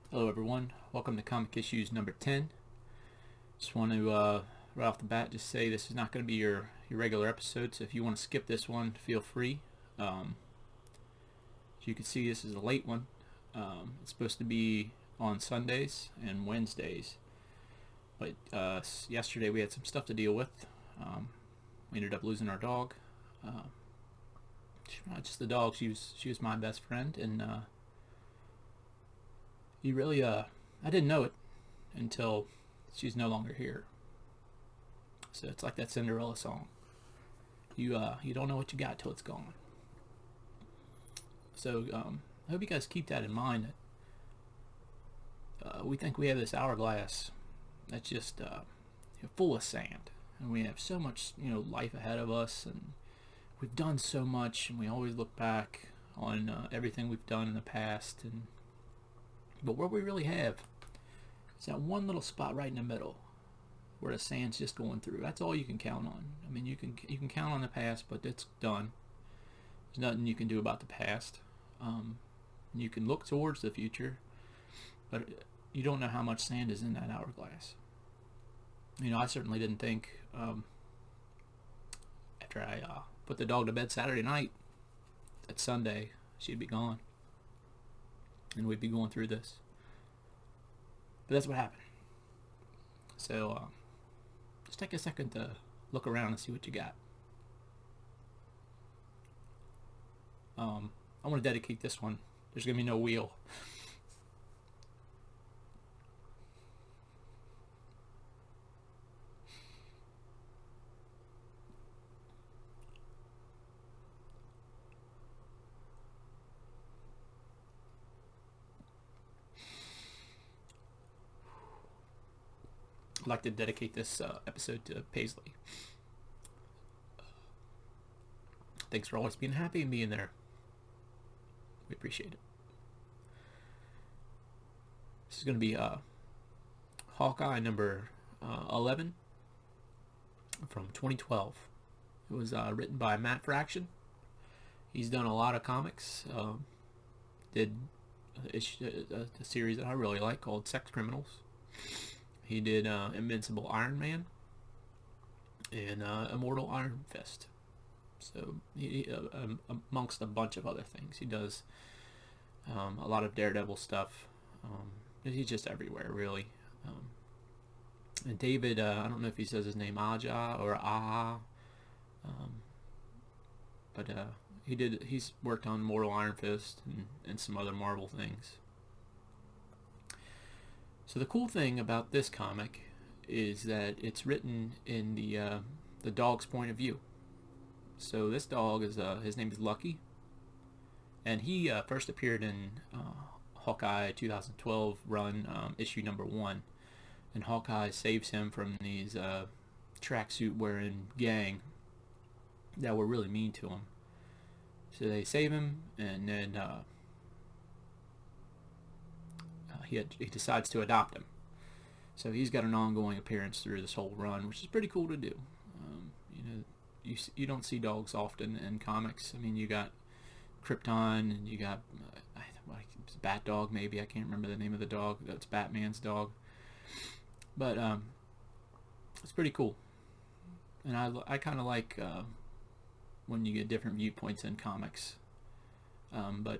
Hello everyone, welcome to Comic Issues number 10. Just want to right off the bat just say this is not going to be your regular episode, so if you want to skip this one, feel free. As you can see, this is a late one. It's supposed to be on Sundays and Wednesdays, but yesterday we had some stuff to deal with. We ended up losing our dog. Not just the dog, she was my best friend, and you really I didn't know it until she's no longer here. So it's like that Cinderella song. You don't know what you got till it's gone. So I hope you guys keep that in mind. That we think we have this hourglass that's just full of sand, and we have so much life ahead of us, and we've done so much, and we always look back on everything we've done in the past, but what we really have is that one little spot right in the middle where the sand's just going through. That's all you can count on. I mean, you can count on the past, but it's done. There's nothing you can do about the past. You can look towards the future, but you don't know how much sand is in that hourglass. I certainly didn't think after I put the dog to bed Saturday night that Sunday she'd be gone and we'd be going through this. But that's what happened. So just take a second to look around and see what you got. I want to dedicate this one. There's going to be no wheel. I'd like to dedicate this episode to Paisley. Thanks for always being happy and being there. We appreciate it. This is going to be Hawkeye number 11 from 2012. It was written by Matt Fraction. He's done a lot of comics. Did a series that I really like called Sex Criminals. He did Invincible Iron Man and Immortal Iron Fist. So he amongst a bunch of other things, he does a lot of Daredevil stuff. He's just everywhere, really. And David, I don't know if he says his name Aja or Aha, but he's worked on Mortal Iron Fist and some other Marvel things. So the cool thing about this comic is that it's written in the dog's point of view. So this dog is his name is Lucky, and he first appeared in Hawkeye 2012 run, issue number 1, and Hawkeye saves him from these tracksuit wearing gang that were really mean to him. So they save him, and then he decides to adopt him. So he's got an ongoing appearance through this whole run, which is pretty cool to do. You don't see dogs often in comics. I mean, you got Krypton, and you got Bat Dog, maybe. I can't remember the name of the dog. That's Batman's dog. But it's pretty cool. And I kind of like when you get different viewpoints in comics. But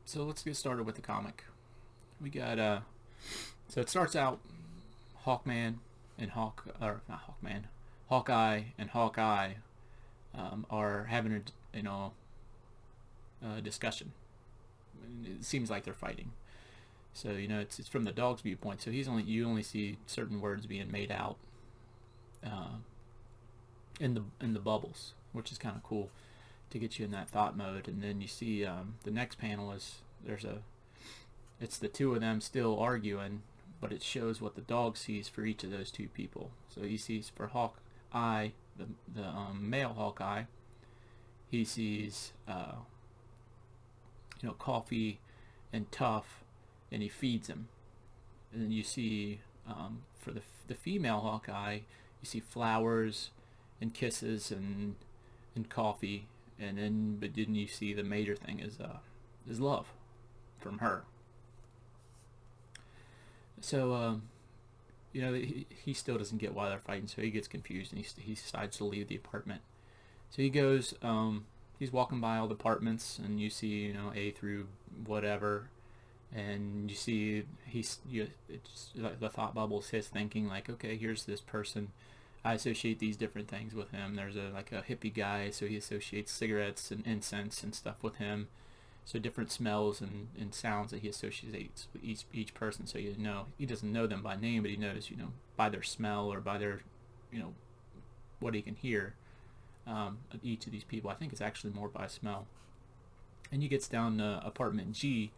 so let's get started with the comic. We got so it starts out Hawkman and Hawkeye and Hawkeye are having a discussion. It seems like they're fighting. So it's from the dog's viewpoint. So you only see certain words being made out in the bubbles, which is kind of cool to get you in that thought mode. And then you see the next panel is it's the two of them still arguing, but it shows what the dog sees for each of those two people. So he sees for Hawkeye, the male Hawkeye, he sees coffee and Tough, and he feeds him. And then you see for the female Hawkeye, you see flowers and kisses and coffee, and then but didn't you see the major thing is love from her. So he still doesn't get why they're fighting, so he gets confused and he decides to leave the apartment. So he goes, he's walking by all the apartments, and you see, A through whatever, and you see it's like the thought bubbles his thinking like, okay, here's this person. I associate these different things with him. There's a hippie guy, so he associates cigarettes and incense and stuff with him. So different smells and sounds that he associates with each person. So he doesn't know them by name, but he knows by their smell or by their what he can hear of each of these people. I think it's actually more by smell. And he gets down to apartment G,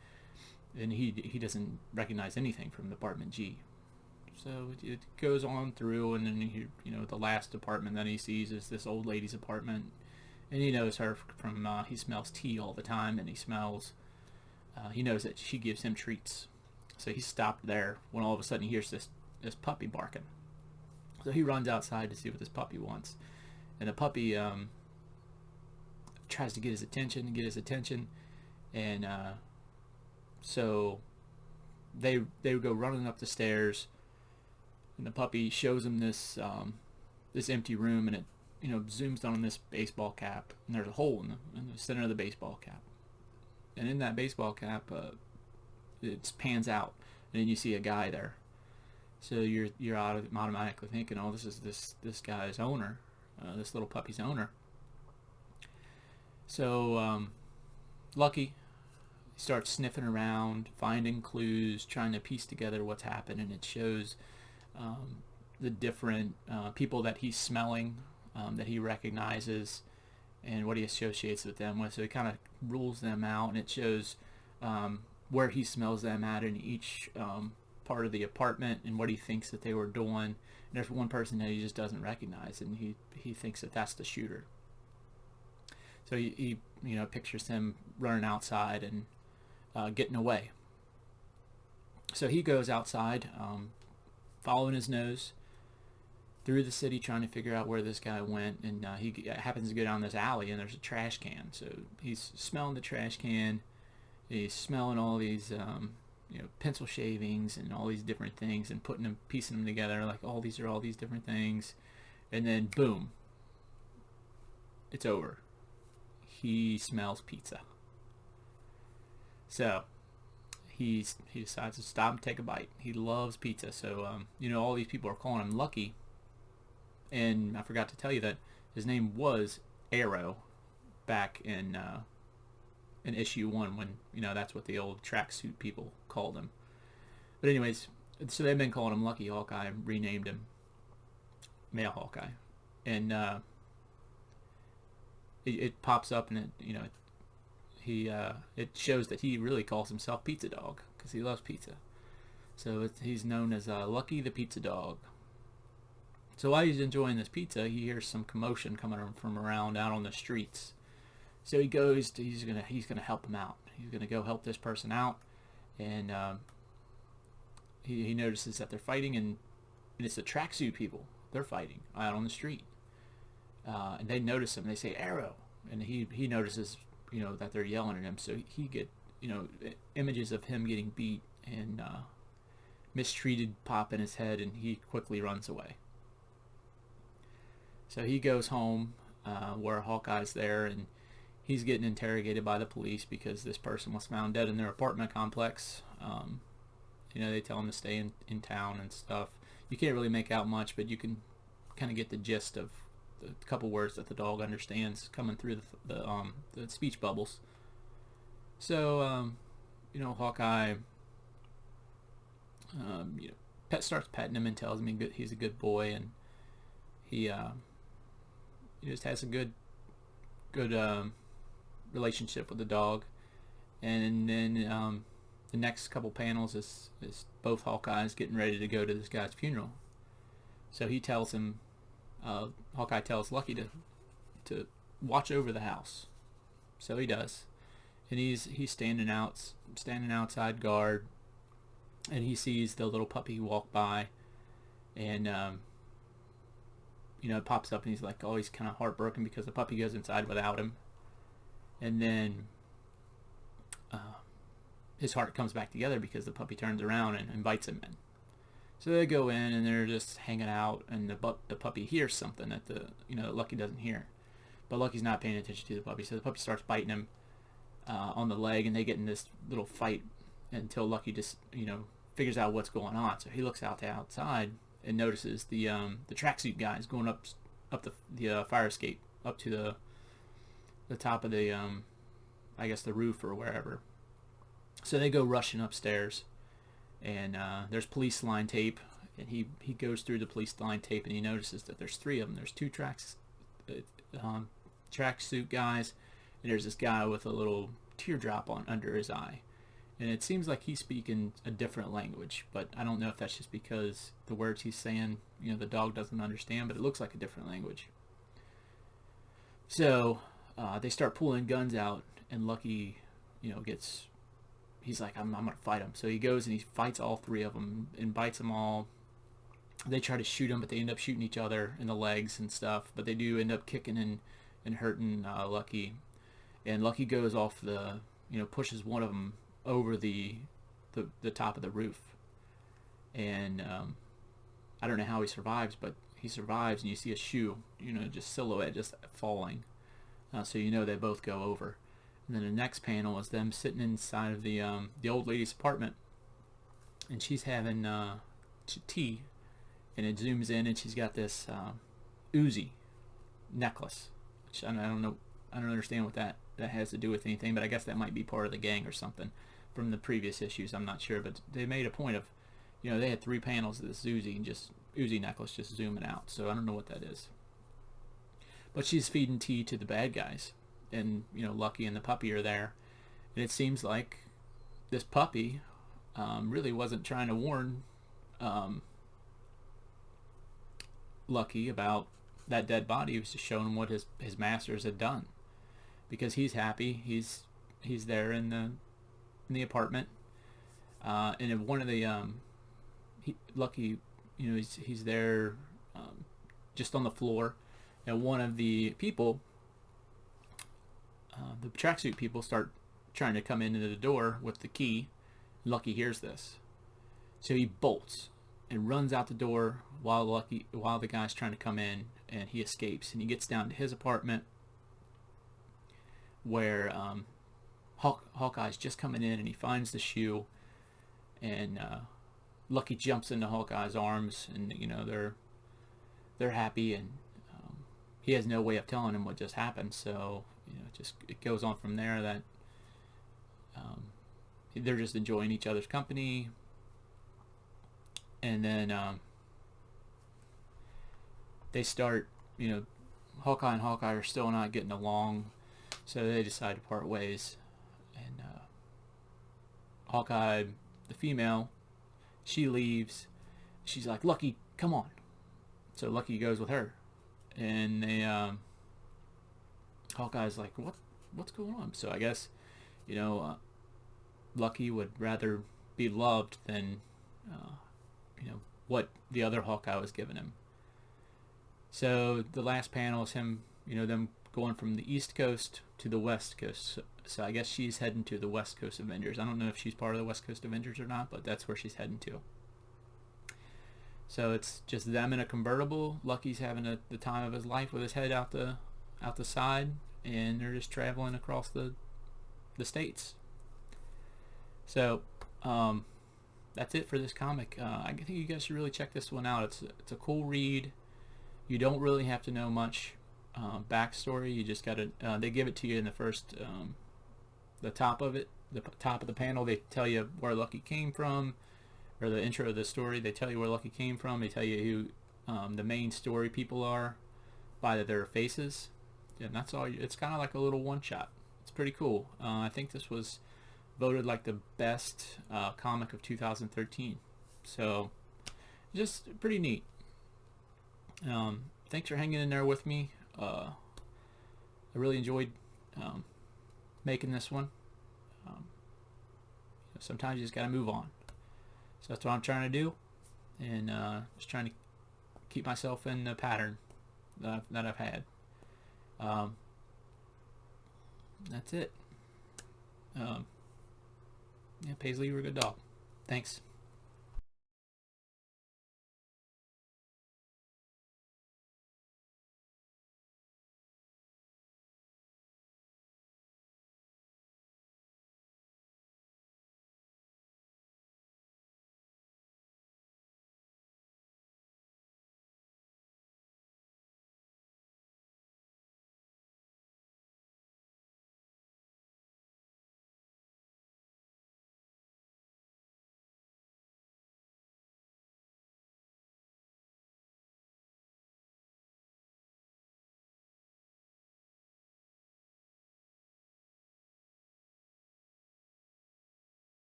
and he doesn't recognize anything from apartment G. So it goes on through, and then the last apartment that he sees is this old lady's apartment, and he knows her from he smells tea all the time, and he knows that she gives him treats. So he stopped there when all of a sudden he hears this puppy barking. So he runs outside to see what this puppy wants, and the puppy tries to get his attention, and so they go running up the stairs, and the puppy shows him this empty room, and it zooms down on this baseball cap, and there's a hole in the center of the baseball cap, and in that baseball cap it pans out, and then you see a guy there. So you're automatically thinking, oh, this is this guy's owner, this little puppy's owner. So Lucky starts sniffing around, finding clues, trying to piece together what's happened, and it shows the different people that he's smelling, that he recognizes, and what he associates with them with. So he kind of rules them out, and it shows where he smells them at in each part of the apartment and what he thinks that they were doing. And there's one person that he just doesn't recognize, and he thinks that that's the shooter. So he pictures him running outside and getting away. So he goes outside, following his nose through the city, trying to figure out where this guy went, and he happens to go down this alley, and there's a trash can. So he's smelling the trash can. He's smelling all these pencil shavings and all these different things, and piecing them together like, oh, these are all these different things. And then boom, it's over. He smells pizza. So he decides to stop and take a bite. He loves pizza. So all these people are calling him Lucky, and I forgot to tell you that his name was Arrow back in issue 1, when that's what the old tracksuit people called him. But anyways, so they've been calling him Lucky. Hawkeye renamed him Male Hawkeye, and it pops up, and it shows that he really calls himself Pizza Dog because he loves pizza. So he's known as Lucky the Pizza Dog. So while he's enjoying this pizza, he hears some commotion coming from around out on the streets. So he goes he's gonna help him out. He's gonna go help this person out, and he notices that they're fighting, and it's the tracksuit people. They're fighting out on the street, and they notice him. They say Arrow, and he notices that they're yelling at him. So he get images of him getting beat and mistreated pop in his head, and he quickly runs away. So he goes home where Hawkeye's there, and he's getting interrogated by the police because this person was found dead in their apartment complex. They tell him to stay in town and stuff. You can't really make out much, but you can kind of get the gist of the couple words that the dog understands coming through the speech bubbles. So Hawkeye starts petting him and tells him he's a good boy, and he just has a good relationship with the dog. And then the next couple panels is both Hawkeyes getting ready to go to this guy's funeral. So he tells him, Hawkeye tells Lucky to watch over the house. So he does, and he's standing outside guard, and he sees the little puppy walk by, and it pops up, and he's like, oh, he's kind of heartbroken because the puppy goes inside without him. And then his heart comes back together because the puppy turns around and invites him in. So they go in and they're just hanging out, and the puppy hears something that Lucky doesn't hear, but Lucky's not paying attention to the puppy. So the puppy starts biting him on the leg, and they get in this little fight until Lucky just figures out what's going on. So he looks out the outside and notices the tracksuit guys going up the fire escape up to the top of the I guess the roof or wherever. So they go rushing upstairs, and there's police line tape, and he goes through the police line tape, and he notices that there's three of them. There's two tracksuit guys, and there's this guy with a little teardrop under his eye, and it seems like he's speaking a different language, but I don't know if that's just because the words he's saying the dog doesn't understand, but it looks like a different language. So they start pulling guns out, and Lucky he's like, I'm gonna fight him. So he goes and he fights all three of them and bites them all. They try to shoot him, but they end up shooting each other in the legs and stuff, but they do end up kicking and hurting Lucky. And Lucky goes off pushes one of them over the top of the roof, and I don't know how he survives, but he survives, and you see a shoe just silhouette just falling, so they both go over. And then the next panel is them sitting inside of the old lady's apartment, and she's having tea, and it zooms in, and she's got this Uzi necklace, which I don't understand what that has to do with anything, but I guess that might be part of the gang or something from the previous issues. I'm not sure, but they made a point of, they had 3 panels of this Uzi necklace just zooming out, so I don't know what that is. But she's feeding tea to the bad guys, and Lucky and the puppy are there, and it seems like this puppy really wasn't trying to warn Lucky about that dead body. He was just showing him what his masters had done, because he's happy. He's there in the apartment, and in one of the Lucky, he's there just on the floor, and one of the people, the tracksuit people, start trying to come into the door with the key. Lucky hears this, so he bolts and runs out the door while the guy's trying to come in, and he escapes, and he gets down to his apartment where Hawkeye's just coming in, and he finds the shoe, and Lucky jumps into Hawkeye's arms, and they're happy, and he has no way of telling him what just happened, so it goes on from there that they're just enjoying each other's company. And then they start, Hawkeye and Hawkeye are still not getting along, so they decide to part ways. And Hawkeye, the female, she leaves. She's like, Lucky, come on. So Lucky goes with her, and they Hawkeye's like, what's going on? So I guess Lucky would rather be loved than what the other Hawkeye was giving him. So the last panel is him, them going from the East Coast to the West Coast. So I guess she's heading to the West Coast Avengers. I don't know if she's part of the West Coast Avengers or not, but that's where she's heading to. So it's just them in a convertible. Lucky's having the time of his life with his head out the side, and they're just traveling across the states. So that's it for this comic. I think you guys should really check this one out. It's a cool read. You don't really have to know much backstory. You just gotta. They give it to you in the first, the top of it, the top of the panel. They tell you where Lucky came from, or the intro of the story. They tell you where Lucky came from. They tell you who the main story people are by their faces, and that's all. It's kind of like a little one shot. It's pretty cool. I think this was voted like the best comic of 2013. So just pretty neat. Thanks for hanging in there with me. I really enjoyed making this one. Sometimes you just gotta move on. So that's what I'm trying to do, and just trying to keep myself in the pattern that I've had. That's it. Yeah, Paisley, you're a good dog. Thanks.